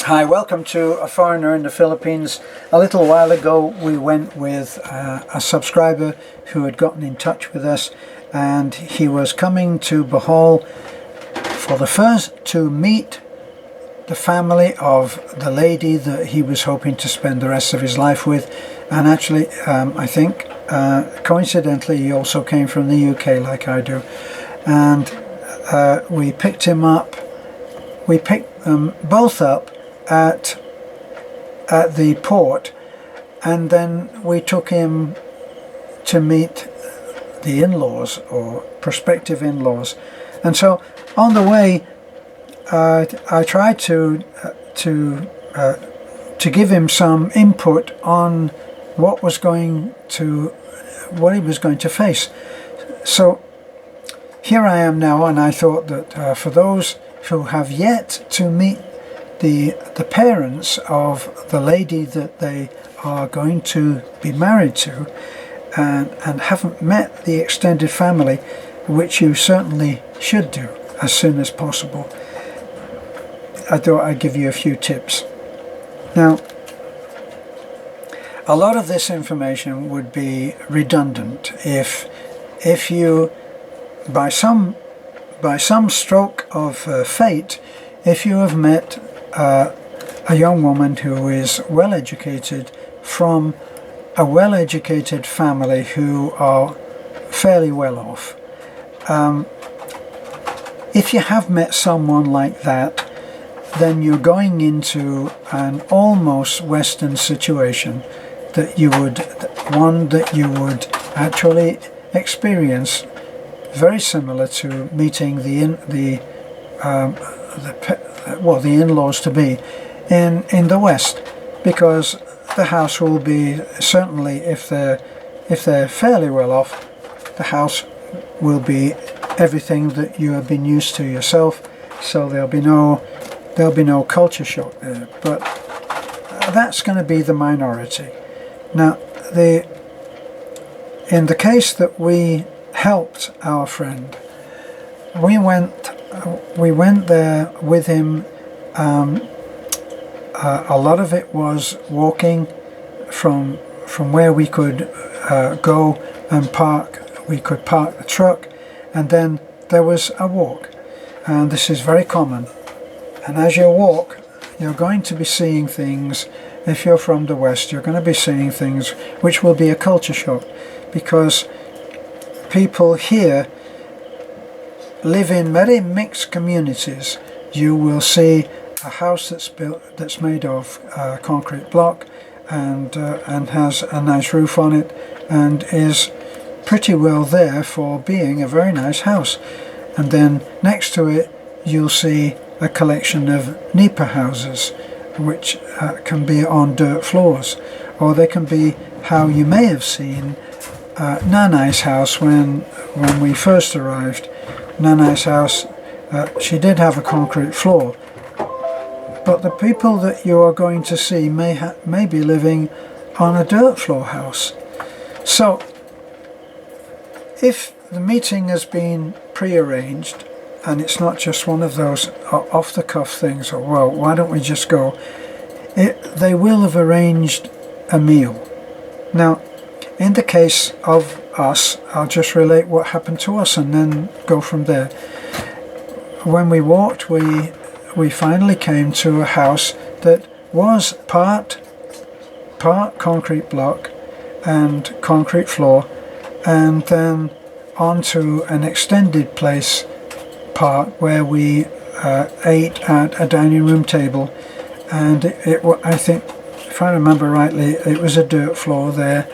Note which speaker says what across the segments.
Speaker 1: Hi, welcome to A Foreigner in the Philippines. A little while ago we went with a subscriber who had gotten in touch with us, and he was coming to Bohol to meet the family of the lady that he was hoping to spend the rest of his life with. And actually, I think coincidentally he also came from the UK like I do, and we picked him up. We picked them both up at the port, and then we took him to meet the in-laws or prospective in-laws. And so on the way I tried to give him some input on what he was going to face. So here I am now, and I thought that for those who have yet to meet the parents of the lady that they are going to be married to, and haven't met the extended family, which you certainly should do as soon as possible, I thought I'd give you a few tips. Now, a lot of this information would be redundant if you, by some stroke of fate, if you have met a young woman who is well educated from a well educated family who are fairly well off. If you have met someone like that, then you're going into an almost Western situation that you would actually experience, very similar to meeting the in-laws to be in the West, because the house will be, certainly if they're fairly well off, the house will be everything that you have been used to yourself, so there'll be no culture shock there. But that's going to be the minority. Now, in the case that we helped our friend, we went there with him. A lot of it was walking from where we could go and park. We could park the truck, and then there was a walk, and this is very common. And as you walk, you're going to be seeing things. If you're from the West, you're going to be seeing things which will be a culture shock, because people here live in very mixed communities. You will see a house that's made of concrete block and has a nice roof on it, and is pretty well there for being a very nice house. And then next to it you'll see a collection of nipa houses, which can be on dirt floors, or they can be how you may have seen Nanai's house when we first arrived. Nanai's house, she did have a concrete floor, but the people that you are going to see may be living on a dirt floor house. So if the meeting has been pre-arranged, and it's not just one of those off-the-cuff things, or, well, why don't we just go, they will have arranged a meal. Now, in the case of us, I'll just relate what happened to us and then go from there. When we walked, we finally came to a house that was part concrete block and concrete floor, and then onto an extended place part where we ate at a dining room table, and I think, if I remember rightly, it was a dirt floor there,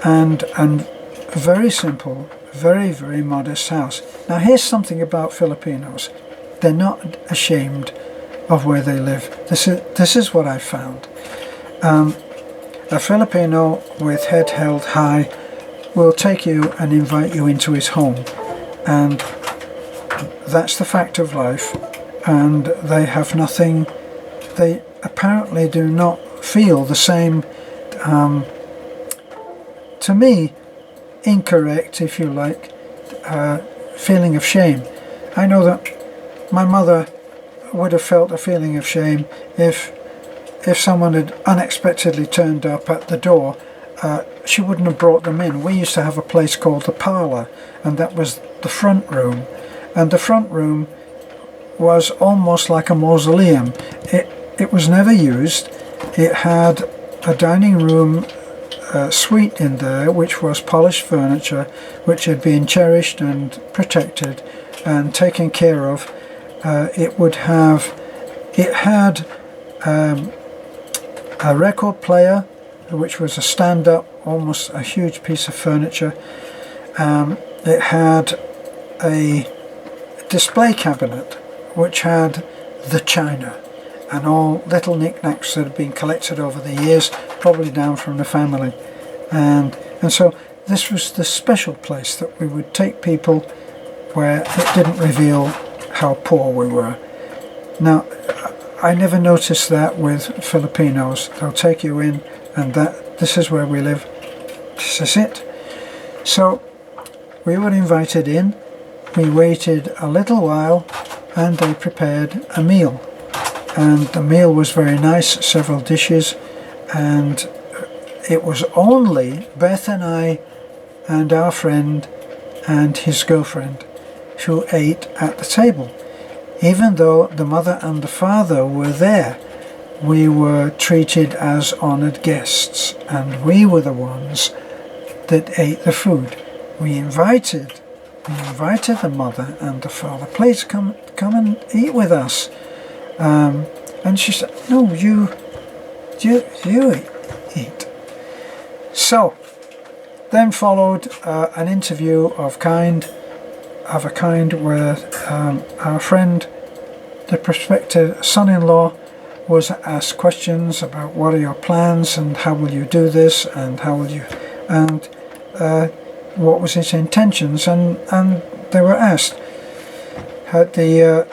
Speaker 1: and very simple, very, very modest house. Now, here's something about Filipinos: they're not ashamed of where they live. This is what I found. A Filipino with head held high will take you and invite you into his home, and that's the fact of life. And they have nothing, they apparently do not feel the same, to me, incorrect, if you like, feeling of shame. I know that my mother would have felt a feeling of shame if if someone had unexpectedly turned up at the door, she wouldn't have brought them in. We used to have a place called the parlour, and that was the front room. And the front room was almost like a mausoleum. It was never used. It had a dining room suite in there, which was polished furniture, which had been cherished and protected and taken care of. It had a record player, which was a stand-up, almost a huge piece of furniture. It had a display cabinet, which had the china and all little knickknacks that had been collected over the years, probably down from the family. And so this was the special place that we would take people where it didn't reveal how poor we were. Now, I never noticed that with Filipinos. They'll take you in, and this is where we live. This is it. So we were invited in. We waited a little while, and they prepared a meal. And the meal was very nice, several dishes, and it was only Beth and I and our friend and his girlfriend who ate at the table. Even though the mother and the father were there, we were treated as honoured guests, and we were the ones that ate the food. We invited the mother and the father, please come and eat with us. And she said, no, you eat. So then followed an interview of a kind where our friend, the prospective son-in-law, was asked questions about what are your plans and how will you do this and what was his intentions, and they were asked. Had the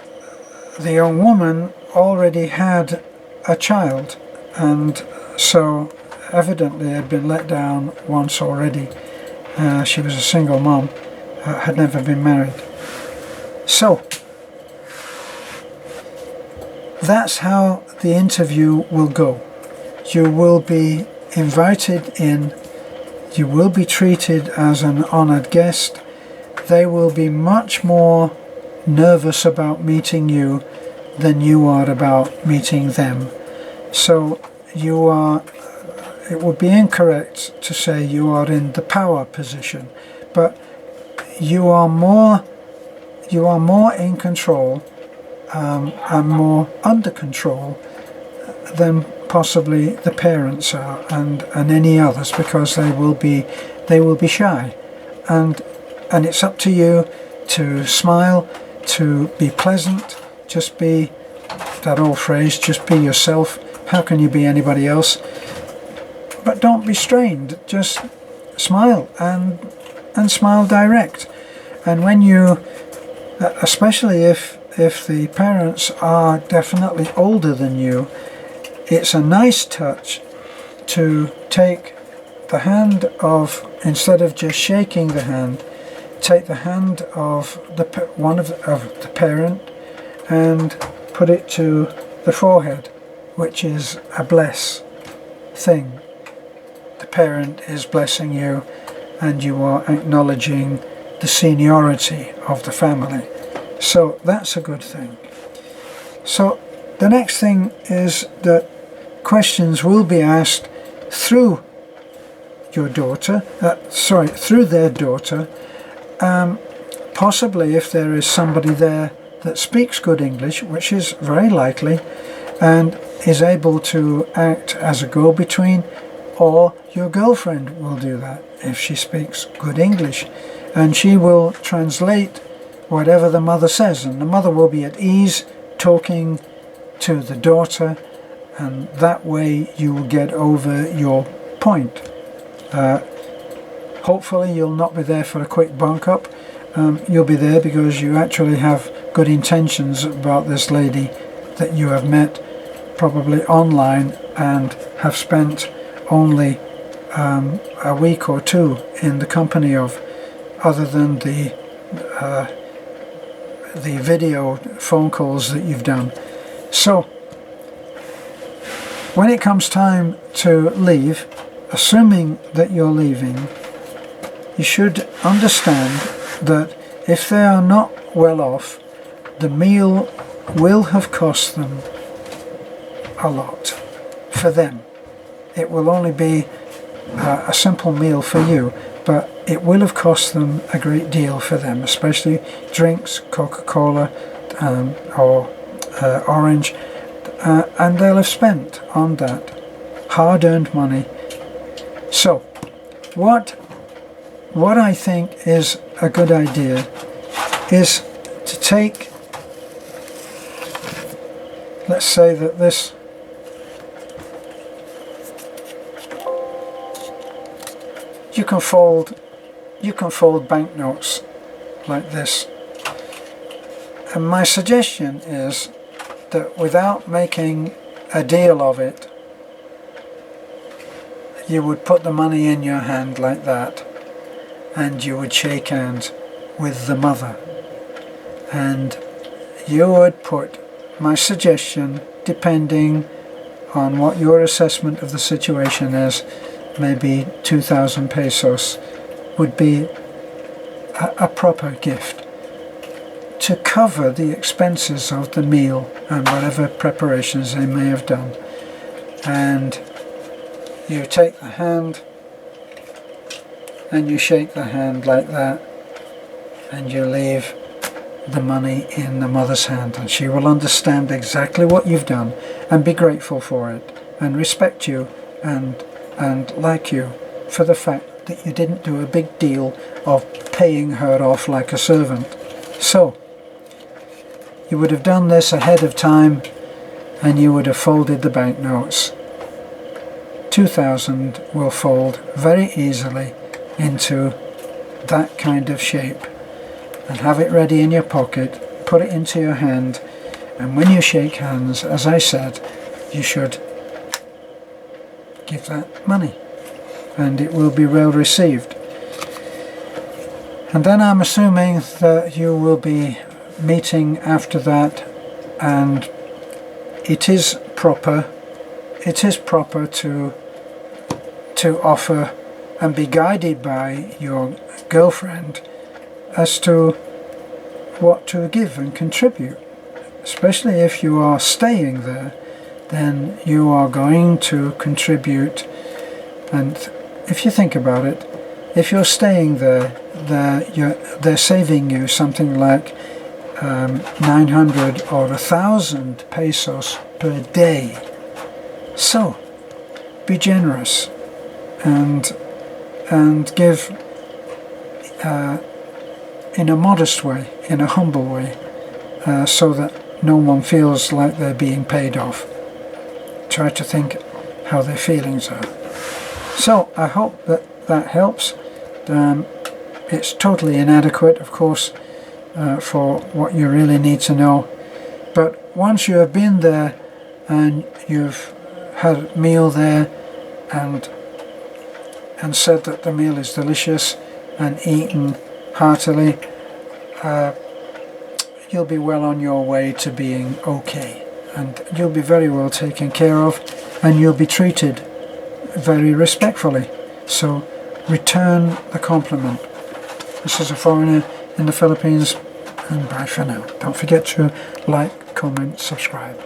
Speaker 1: young woman already had a child, and so evidently had been let down once already. She was a single mom, had never been married. So that's how the interview will go. You will be invited in, you will be treated as an honoured guest. They will be much more nervous about meeting you than you are about meeting them. So it would be incorrect to say you are in the power position, but you are more in control and more under control than possibly the parents are and any others, because they will be shy, and it's up to you to smile, to be pleasant, just be, that old phrase, just be yourself. How can you be anybody else? But don't be strained, just smile and smile direct. And when you, especially if the parents are definitely older than you, it's a nice touch to take the hand of, instead of just shaking the hand, take the hand of the parent and put it to the forehead, which is a bless thing. The parent is blessing you, and you are acknowledging the seniority of the family. So that's a good thing. So the next thing is that questions will be asked through your daughter, through their daughter, possibly if there is somebody there that speaks good English, which is very likely, and is able to act as a go-between, or your girlfriend will do that if she speaks good English, and she will translate whatever the mother says, and the mother will be at ease talking to the daughter, and that way you will get over your point. Hopefully you'll not be there for a quick bunk up. You'll be there because you actually have good intentions about this lady that you have met, probably online, and have spent only a week or two in the company of, other than the video phone calls that you've done. So when it comes time to leave, assuming that you're leaving, you should understand that if they are not well off, the meal will have cost them a lot for them. It will only be a simple meal for you, but it will have cost them a great deal for them, especially drinks, Coca-Cola or orange, and they'll have spent on that hard-earned money. So what I think is a good idea is to take, let's say that this you can fold banknotes like this, and my suggestion is that without making a deal of it, you would put the money in your hand like that, and you would shake hands with the mother, and you would put, my suggestion, depending on what your assessment of the situation is, maybe 2,000 pesos would be a proper gift to cover the expenses of the meal and whatever preparations they may have done. And you take the hand and you shake the hand like that, and you leave the money in the mother's hand, and she will understand exactly what you've done and be grateful for it and respect you and like you for the fact that you didn't do a big deal of paying her off like a servant. So you would have done this ahead of time, and you would have folded the banknotes. 2,000 will fold very easily into that kind of shape, and have it ready in your pocket, put it into your hand, and when you shake hands, as I said, you should give that money, and it will be well received. And then I'm assuming that you will be meeting after that, and it is proper to offer and be guided by your girlfriend as to what to give and contribute. Especially if you are staying there, then you are going to contribute. And if you think about it, if you're staying there, they're saving you something like 900 or 1,000 pesos per day. So be generous and give in a modest way, in a humble way, so that no one feels like they're being paid off. Try to think how their feelings are. So I hope that helps. It's totally inadequate, of course, for what you really need to know. But once you have been there and you've had a meal there and said that the meal is delicious and eaten heartily, you'll be well on your way to being okay, and you'll be very well taken care of, and you'll be treated very respectfully. So return the compliment. This is a foreigner in the Philippines, and bye for now. Don't forget to like, comment, subscribe.